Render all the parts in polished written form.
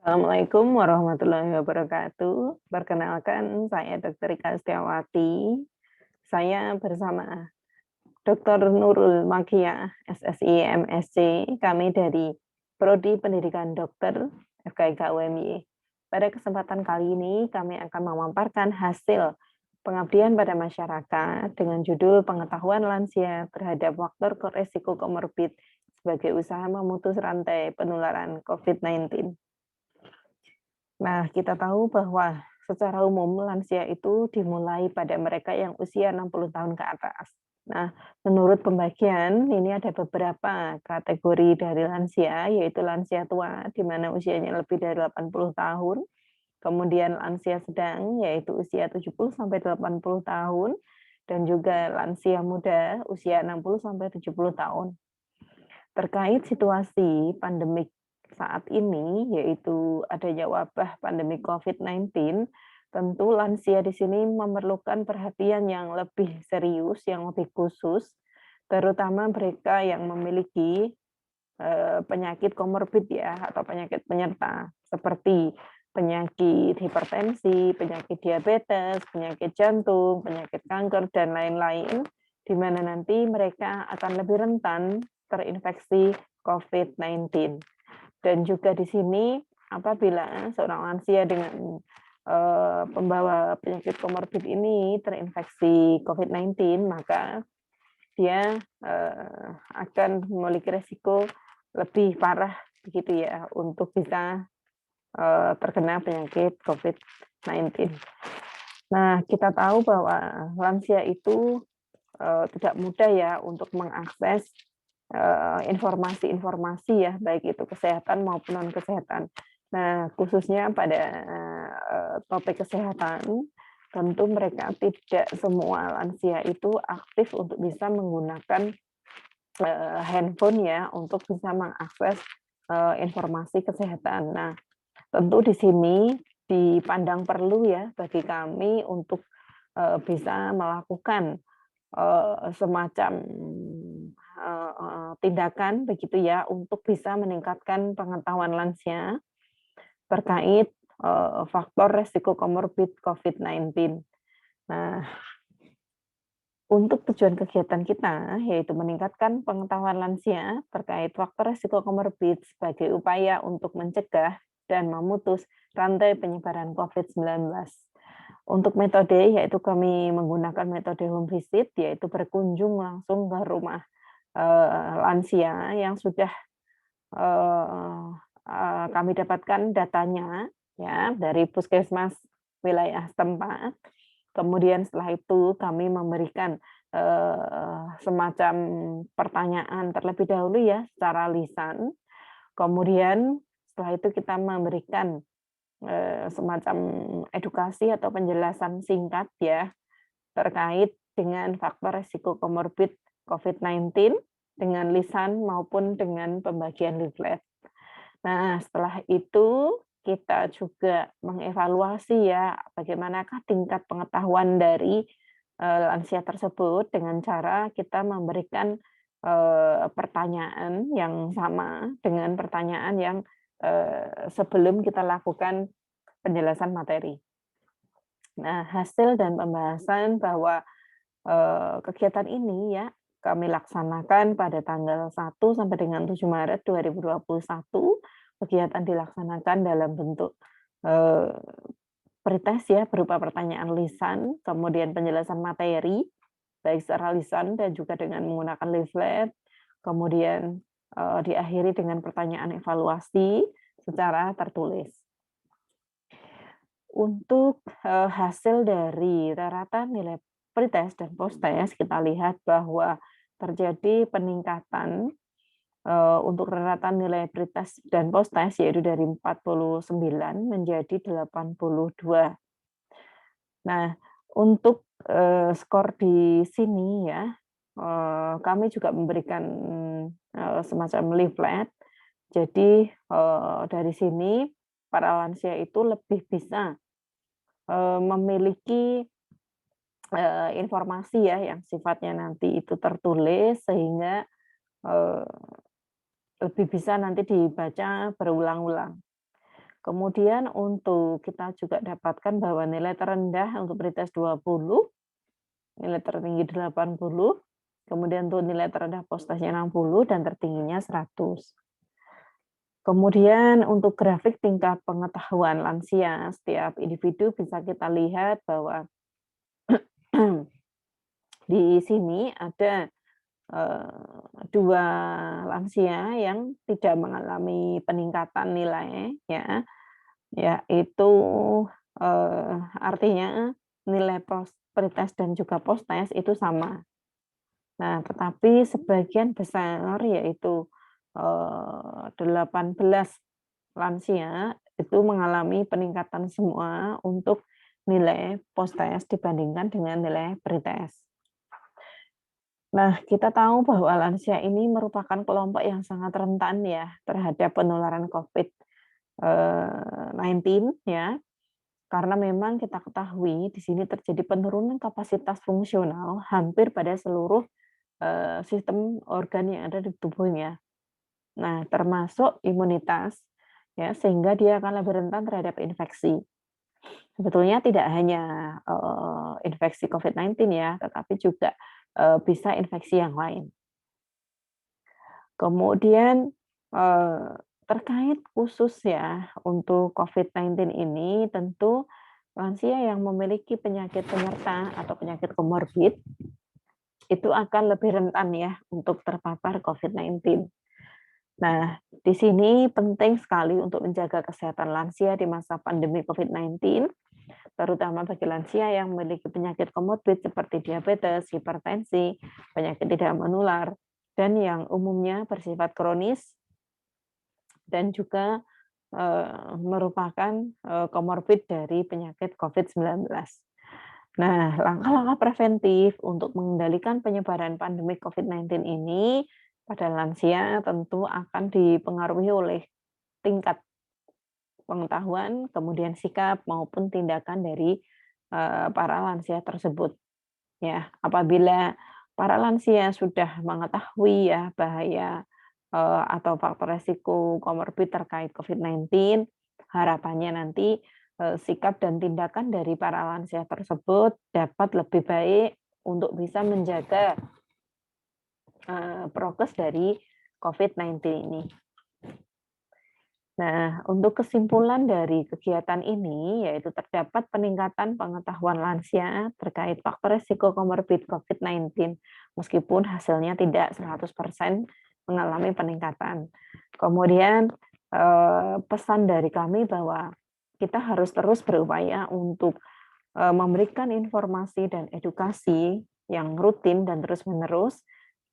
Assalamualaikum warahmatullahi wabarakatuh. Perkenalkan, saya Dr. Ika Setiawati. Saya bersama Dr. Nurul Makia, SSI MSc. Kami dari Prodi Pendidikan Dokter FKIK UMY. Pada kesempatan kali ini, kami akan memaparkan hasil pengabdian pada masyarakat dengan judul Pengetahuan Lansia terhadap Faktor Resiko Komorbid sebagai usaha memutus rantai penularan COVID-19. Nah, kita tahu bahwa secara umum lansia itu dimulai pada mereka yang usia 60 tahun ke atas. Nah, menurut pembagian, ini ada beberapa kategori dari lansia, yaitu lansia tua, di mana usianya lebih dari 80 tahun, kemudian lansia sedang, yaitu usia 70 sampai 80 tahun, dan juga lansia muda, usia 60 sampai 70 tahun. Terkait situasi pandemik saat ini, yaitu adanya wabah pandemi COVID-19, tentu lansia di sini memerlukan perhatian yang lebih serius, yang lebih khusus, terutama mereka yang memiliki penyakit komorbid ya, atau penyakit penyerta, seperti penyakit hipertensi, penyakit diabetes, penyakit jantung, penyakit kanker, dan lain-lain, di mana nanti mereka akan lebih rentan terinfeksi COVID-19. Dan juga di sini apabila seorang lansia dengan pembawa penyakit komorbid ini terinfeksi COVID-19, maka dia akan memiliki resiko lebih parah begitu ya untuk bisa terkena penyakit COVID-19. Nah, kita tahu bahwa lansia itu tidak mudah ya untuk mengakses informasi-informasi ya, baik itu kesehatan maupun non kesehatan. Nah, khususnya pada topik kesehatan, tentu mereka tidak semua lansia itu aktif untuk bisa menggunakan handphone ya untuk bisa mengakses informasi kesehatan. Nah, tentu di sini dipandang perlu ya bagi kami untuk bisa melakukan semacam tindakan begitu ya untuk bisa meningkatkan pengetahuan lansia terkait faktor resiko komorbid COVID-19. Nah, untuk tujuan kegiatan kita, yaitu meningkatkan pengetahuan lansia terkait faktor resiko komorbid sebagai upaya untuk mencegah dan memutus rantai penyebaran COVID-19. Untuk metode, yaitu kami menggunakan metode home visit, yaitu berkunjung langsung ke rumah lansia yang sudah kami dapatkan datanya ya dari puskesmas wilayah setempat. Kemudian setelah itu kami memberikan semacam pertanyaan terlebih dahulu ya secara lisan. Kemudian setelah itu kita memberikan semacam edukasi atau penjelasan singkat ya terkait dengan faktor risiko komorbid COVID-19 dengan lisan maupun dengan pembagian leaflet. Nah, setelah itu kita juga mengevaluasi ya bagaimanakah tingkat pengetahuan dari lansia tersebut dengan cara kita memberikan pertanyaan yang sama dengan pertanyaan yang sebelum kita lakukan penjelasan materi. Nah, hasil dan pembahasan bahwa kegiatan ini ya kami laksanakan pada tanggal 1 sampai dengan 7 Maret 2021. Kegiatan dilaksanakan dalam bentuk eh, pretest ya berupa pertanyaan lisan, kemudian penjelasan materi baik secara lisan dan juga dengan menggunakan leaflet, kemudian diakhiri dengan pertanyaan evaluasi secara tertulis. Untuk hasil dari rata nilai pretest dan posttest, kita lihat bahwa terjadi peningkatan untuk rata nilai pretest dan posttest yaitu dari 49 menjadi 82. Nah, untuk skor di sini ya, kami juga memberikan semacam leaflet. Jadi dari sini para lansia itu lebih bisa memiliki informasi ya yang sifatnya nanti itu tertulis sehingga lebih bisa nanti dibaca berulang-ulang. Kemudian untuk kita juga dapatkan bahwa nilai terendah untuk pretest 20, nilai tertinggi 80, kemudian untuk nilai terendah post-testnya 60 dan tertingginya 100. Kemudian untuk grafik tingkat pengetahuan lansia setiap individu bisa kita lihat bahwa di sini ada 2 lansia yang tidak mengalami peningkatan nilai ya, yaitu, artinya nilai pretest dan juga post-test itu sama. Nah, tetapi sebagian besar yaitu, 18 lansia itu mengalami peningkatan semua untuk nilai post-test dibandingkan dengan nilai pretest. Nah, kita tahu bahwa lansia ini merupakan kelompok yang sangat rentan ya terhadap penularan COVID-19 ya, karena memang kita ketahui di sini terjadi penurunan kapasitas fungsional hampir pada seluruh sistem organ yang ada di tubuhnya. Nah, termasuk imunitas ya, sehingga dia akan lebih rentan terhadap infeksi. Sebetulnya tidak hanya infeksi COVID-19 ya, tetapi juga bisa infeksi yang lain. Kemudian terkait khusus ya untuk COVID-19 ini tentu lansia yang memiliki penyakit penyerta atau penyakit komorbid itu akan lebih rentan ya untuk terpapar COVID-19. Nah, di sini penting sekali untuk menjaga kesehatan lansia di masa pandemi COVID-19, terutama bagi lansia yang memiliki penyakit komorbid seperti diabetes, hipertensi, penyakit tidak menular, dan yang umumnya bersifat kronis dan juga merupakan komorbid dari penyakit COVID-19. Nah, langkah-langkah preventif untuk mengendalikan penyebaran pandemi COVID-19 ini pada lansia tentu akan dipengaruhi oleh tingkat pengetahuan, kemudian sikap maupun tindakan dari para lansia tersebut. Ya, apabila para lansia sudah mengetahui ya bahaya atau faktor resiko komorbid terkait COVID-19, harapannya nanti sikap dan tindakan dari para lansia tersebut dapat lebih baik untuk bisa menjaga prokes dari COVID-19 ini. Nah, untuk kesimpulan dari kegiatan ini, yaitu terdapat peningkatan pengetahuan lansia terkait faktor risiko komorbid COVID-19, meskipun hasilnya tidak 100% mengalami peningkatan. Kemudian, pesan dari kami bahwa kita harus terus berupaya untuk memberikan informasi dan edukasi yang rutin dan terus-menerus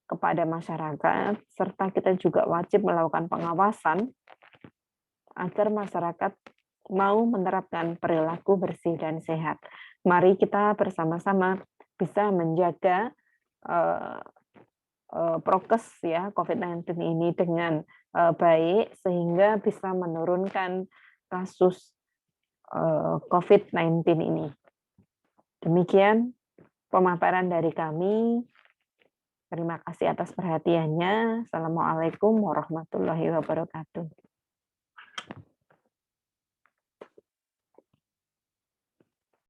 kepada masyarakat, serta kita juga wajib melakukan pengawasan agar masyarakat mau menerapkan perilaku bersih dan sehat. Mari kita bersama-sama bisa menjaga prokes ya COVID-19 ini dengan baik sehingga bisa menurunkan kasus COVID-19 ini. Demikian pemaparan dari kami. Terima kasih atas perhatiannya. Assalamualaikum warahmatullahi wabarakatuh.